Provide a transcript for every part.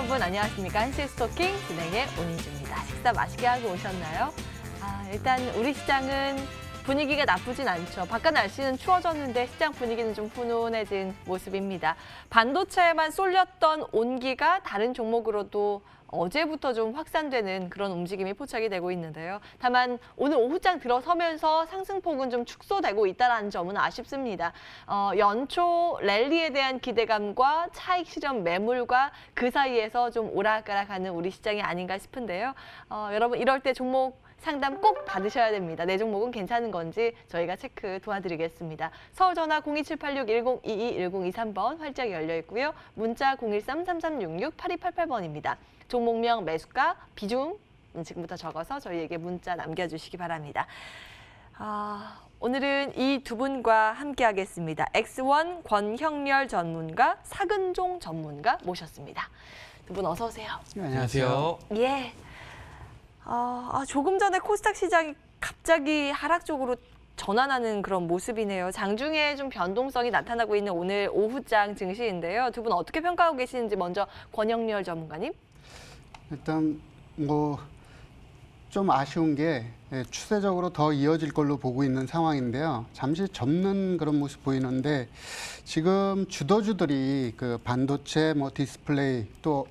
여러분 안녕하십니까. 한시스토킹 진행의 오민주입니다. 식사 맛있게 하고 오셨나요? 일단 우리 시장은 분위기가 나쁘진 않죠. 바깥 날씨는 추워졌는데 시장 분위기는 좀 훈훈해진 모습입니다. 반도체에만 쏠렸던 온기가 다른 종목으로도 어제부터 좀 확산되는 그런 움직임이 포착이 되고 있는데요. 다만 오늘 오후장 들어서면서 상승폭은 좀 축소되고 있다는 점은 아쉽습니다. 연초 랠리에 대한 기대감과 차익 실현 매물과 그 사이에서 좀 오락가락하는 우리 시장이 아닌가 싶은데요. 여러분 이럴 때 종목 상담 꼭 받으셔야 됩니다. 내 종목은 괜찮은 건지 저희가 체크 도와드리겠습니다. 서울 전화 02786-1022-1023번 활짝 열려 있고요. 문자 013-3366-8288번입니다. 종목명, 매수가, 비중 지금부터 적어서 저희에게 문자 남겨주시기 바랍니다. 오늘은 이 두 분과 함께하겠습니다. X1 권형렬 전문가, 사근종 전문가 모셨습니다. 두 분 어서 오세요. 안녕하세요. 예. 조금 전에 코스닥 시장이 갑자기 하락 쪽으로 전환하는 그런 모습이네요. 장중에 좀 변동성이 나타나고 있는 오늘 오후장 증시인데요. 두 분 어떻게 평가하고 계시는지 먼저 권형렬 전문가님. 일단 좀 아쉬운 게 추세적으로 더 이어질 걸로 보고 있는 상황인데요. 잠시 접는 그런 모습 보이는데 지금 주도주들이 그 반도체, 디스플레이 또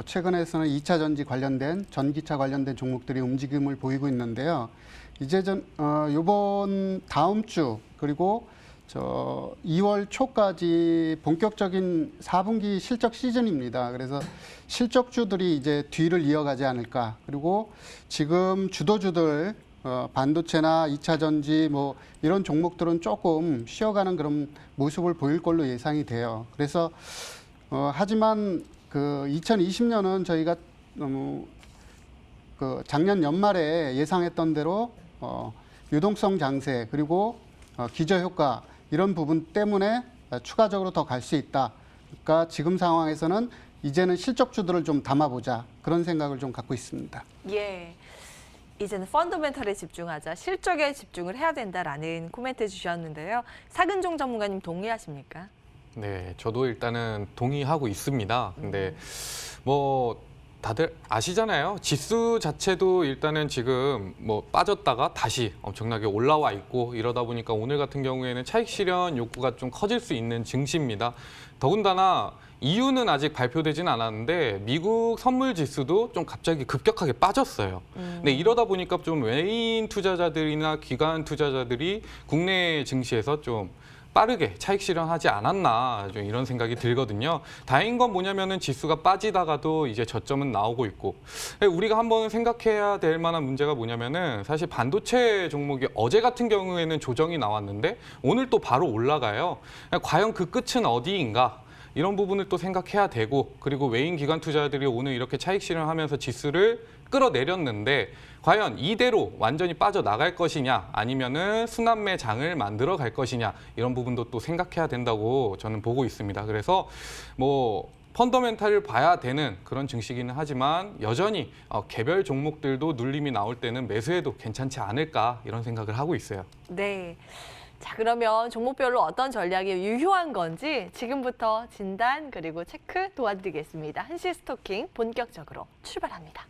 최근에서는 2차 전지 관련된 전기차 관련된 종목들이 움직임을 보이고 있는데요. 이제 요번 다음 주 그리고 2월 초까지 본격적인 4분기 실적 시즌입니다. 그래서 실적주들이 이제 뒤를 이어가지 않을까. 그리고 지금 주도주들 반도체나 2차 전지 이런 종목들은 조금 쉬어가는 그런 모습을 보일 걸로 예상이 돼요. 그래서 하지만 2020년은 저희가 작년 연말에 예상했던 대로 유동성 장세 그리고 기저효과 이런 부분 때문에 추가적으로 더 갈 수 있다. 그러니까 지금 상황에서는 이제는 실적주들을 좀 담아보자. 그런 생각을 좀 갖고 있습니다. 예. 이제는 펀더멘털에 집중하자, 실적에 집중을 해야 된다라는 코멘트 주셨는데요. 사근종 전문가님 동의하십니까? 네, 저도 일단은 동의하고 있습니다. 근데 다들 아시잖아요. 지수 자체도 일단은 지금 빠졌다가 다시 엄청나게 올라와 있고 이러다 보니까 오늘 같은 경우에는 차익 실현 욕구가 좀 커질 수 있는 증시입니다. 더군다나 이유는 아직 발표되진 않았는데 미국 선물 지수도 좀 갑자기 급격하게 빠졌어요. 근데 이러다 보니까 좀 외인 투자자들이나 기관 투자자들이 국내 증시에서 좀 빠르게 차익 실현하지 않았나 좀 이런 생각이 들거든요. 다행인 건 뭐냐면은 지수가 빠지다가도 이제 저점은 나오고 있고 우리가 한번 생각해야 될 만한 문제가 뭐냐면은 사실 반도체 종목이 어제 같은 경우에는 조정이 나왔는데 오늘 또 바로 올라가요. 과연 그 끝은 어디인가? 이런 부분을 또 생각해야 되고 그리고 외인 기관 투자자들이 오늘 이렇게 차익 실현하면서 지수를 끌어내렸는데 과연 이대로 완전히 빠져나갈 것이냐 아니면은 순환매 장을 만들어 갈 것이냐 이런 부분도 또 생각해야 된다고 저는 보고 있습니다. 그래서 펀더멘탈을 봐야 되는 그런 증시기는 하지만 여전히 개별 종목들도 눌림이 나올 때는 매수해도 괜찮지 않을까 이런 생각을 하고 있어요. 네. 자, 그러면 종목별로 어떤 전략이 유효한 건지 지금부터 진단 그리고 체크 도와드리겠습니다. 한시스토킹 본격적으로 출발합니다.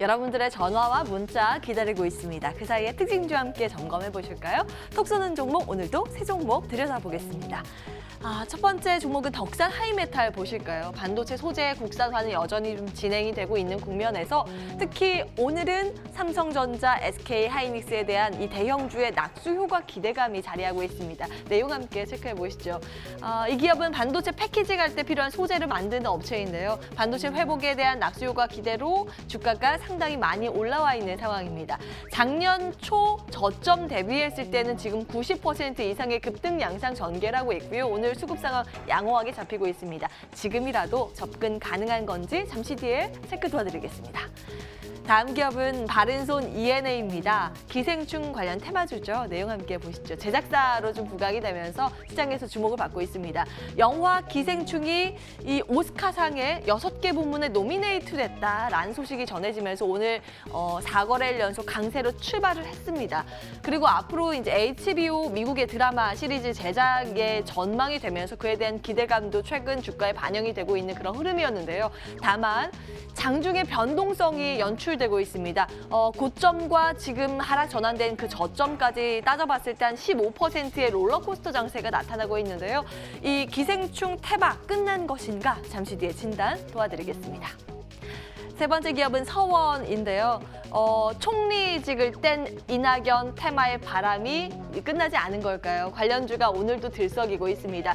여러분들의 전화와 문자 기다리고 있습니다. 그 사이에 특징주와 함께 점검해 보실까요? 톡 쏘는 종목 오늘도 세 종목 들여다보겠습니다. 첫 번째 종목은 덕산 하이메탈 보실까요? 반도체 소재 국산화는 여전히 좀 진행이 되고 있는 국면에서 특히 오늘은 삼성전자, SK 하이닉스에 대한 이 대형주의 낙수 효과 기대감이 자리하고 있습니다. 내용 함께 체크해 보시죠. 이 기업은 반도체 패키지 갈 때 필요한 소재를 만드는 업체인데요. 반도체 회복에 대한 낙수 효과 기대로 주가가 상당히 많이 올라와 있는 상황입니다. 작년 초 저점 대비했을 때는 지금 90% 이상의 급등 양상 전개라고 있고요. 오늘 수급 상황 양호하게 잡히고 있습니다. 지금이라도 접근 가능한 건지 잠시 뒤에 체크 도와드리겠습니다. 다음 기업은 바른손 ENA입니다. 기생충 관련 테마주죠. 내용 함께 보시죠. 제작사로 좀 부각이 되면서 시장에서 주목을 받고 있습니다. 영화 기생충이 이 오스카상에 6개 부문에 노미네이트 됐다라는 소식이 전해지면서 오늘 4거래일 연속 강세로 출발을 했습니다. 그리고 앞으로 이제 HBO 미국의 드라마 시리즈 제작에 전망이 되면서 그에 대한 기대감도 최근 주가에 반영이 되고 있는 그런 흐름이었는데요. 다만 장중의 변동성이 연출되고 있습니다. 고점과 지금 하락 전환된 그 저점까지 따져봤을 때 한 15%의 롤러코스터 장세가 나타나고 있는데요. 이 기생충 태박 끝난 것인가? 잠시 뒤에 진단 도와드리겠습니다. 세 번째 기업은 서원인데요. 총리직을 뗀 이낙연 테마의 바람이 끝나지 않은 걸까요? 관련주가 오늘도 들썩이고 있습니다.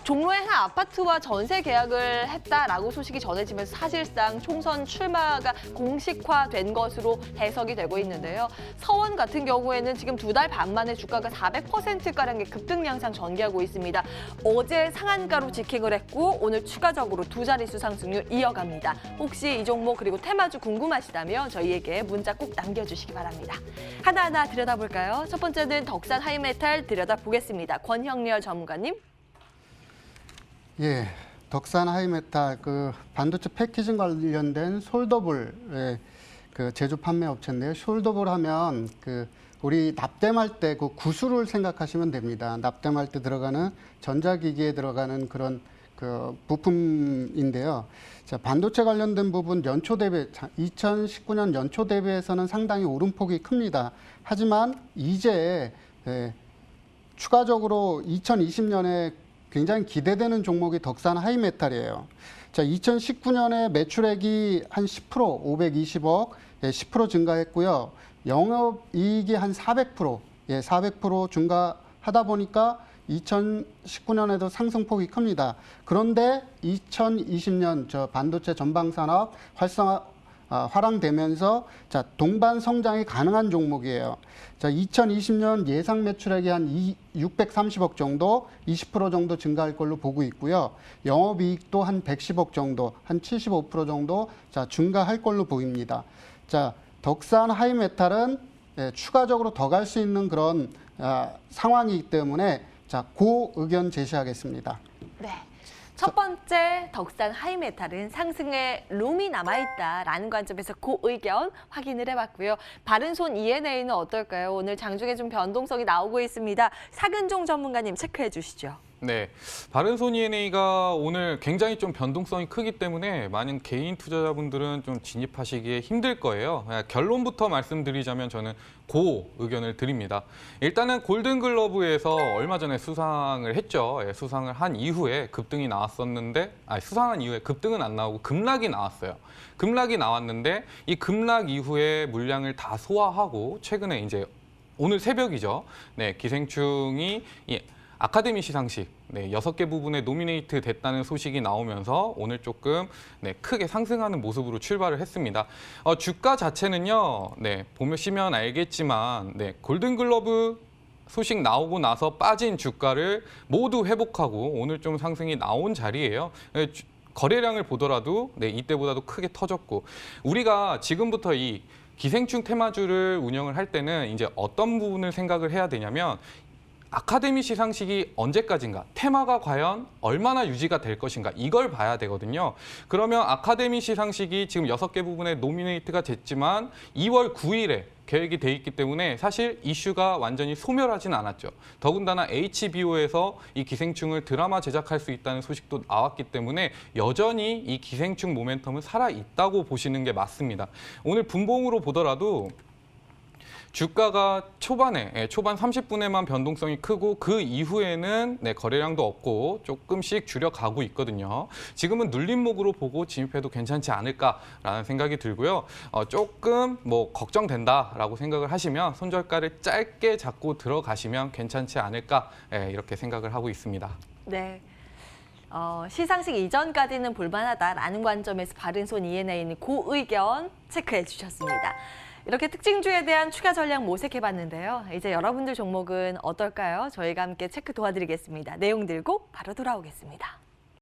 종로의 한 아파트와 전세 계약을 했다라고 소식이 전해지면서 사실상 총선 출마가 공식화된 것으로 해석이 되고 있는데요. 서원 같은 경우에는 지금 2달 반 만에 주가가 400%가량의 급등 양상 전개하고 있습니다. 어제 상한가로 직행을 했고 오늘 추가적으로 2자릿수 상승률 이어갑니다. 혹시 이 종목 그리고 테마주 궁금하시다면 저희에게 문자 꼭 남겨주시기 바랍니다. 하나하나 들여다볼까요? 첫 번째는 덕산 하이메탈 들여다보겠습니다. 권형렬 전문가님. 예, 덕산 하이메탈 그 반도체 패키징 관련된 숄더블의 그 제조 판매 업체인데요. 숄더블 하면 그 우리 납땜할 때 그 구슬을 생각하시면 됩니다. 납땜할 때 들어가는 전자기기에 들어가는 그런 그 부품인데요. 자, 반도체 관련된 부분 연초 대비 2019년 연초 대비해서는 상당히 오름폭이 큽니다. 하지만 이제 추가적으로 2020년에 굉장히 기대되는 종목이 덕산 하이메탈이에요. 자, 2019년에 매출액이 한 10%, 520억, 10% 증가했고요. 영업이익이 한 400%, 400% 증가하다 보니까 2019년에도 상승폭이 큽니다. 그런데 2020년 저 반도체 전방산업 활황되면서 자, 동반 성장이 가능한 종목이에요. 자, 2020년 예상 매출액이 한 630억 정도, 20% 정도 증가할 걸로 보고 있고요. 영업이익도 한 110억 정도, 한 75% 정도 자, 증가할 걸로 보입니다. 자, 덕산 하이메탈은 추가적으로 더 갈 수 있는 그런 상황이기 때문에 자, 그 의견 제시하겠습니다. 네. 첫 번째 덕산 하이메탈은 상승의 룸이 남아있다라는 관점에서 그 의견 확인을 해봤고요. 바른손 ENA는 어떨까요? 오늘 장중에 좀 변동성이 나오고 있습니다. 사근종 전문가님 체크해 주시죠. 네, 바른손 ENA가 오늘 굉장히 좀 변동성이 크기 때문에 많은 개인 투자자분들은 좀 진입하시기에 힘들 거예요. 결론부터 말씀드리자면 저는 고 의견을 드립니다. 일단은 골든글러브에서 얼마 전에 수상을 했죠. 수상을 한 이후에 급등이 나왔었는데, 수상한 이후에 급등은 안 나오고 급락이 나왔어요. 급락이 나왔는데 이 급락 이후에 물량을 다 소화하고 최근에 이제 오늘 새벽이죠. 네, 기생충이 아카데미 시상식 6개 부분에 노미네이트 됐다는 소식이 나오면서 오늘 조금 크게 상승하는 모습으로 출발을 했습니다. 주가 자체는요, 보시면 알겠지만 골든글러브 소식 나오고 나서 빠진 주가를 모두 회복하고 오늘 좀 상승이 나온 자리예요. 거래량을 보더라도 이때보다도 크게 터졌고, 우리가 지금부터 이 기생충 테마주를 운영을 할 때는 이제 어떤 부분을 생각을 해야 되냐면, 아카데미 시상식이 언제까지인가, 테마가 과연 얼마나 유지가 될 것인가, 이걸 봐야 되거든요. 그러면 아카데미 시상식이 지금 6개 부분에 노미네이트가 됐지만 2월 9일에 계획이 돼 있기 때문에 사실 이슈가 완전히 소멸하진 않았죠. 더군다나 HBO에서 이 기생충을 드라마 제작할 수 있다는 소식도 나왔기 때문에 여전히 이 기생충 모멘텀은 살아있다고 보시는 게 맞습니다. 오늘 분봉으로 보더라도 주가가 초반 30분에만 변동성이 크고 그 이후에는 거래량도 없고 조금씩 줄여가고 있거든요. 지금은 눌림목으로 보고 진입해도 괜찮지 않을까라는 생각이 들고요. 조금 걱정된다라고 생각을 하시면 손절가를 짧게 잡고 들어가시면 괜찮지 않을까 이렇게 생각을 하고 있습니다. 네. 시상식 이전까지는 볼만하다라는 관점에서 바른손 ENA는 그 의견 체크해 주셨습니다. 이렇게 특징주에 대한 추가 전략 모색해봤는데요. 이제 여러분들 종목은 어떨까요? 저희가 함께 체크 도와드리겠습니다. 내용 들고 바로 돌아오겠습니다.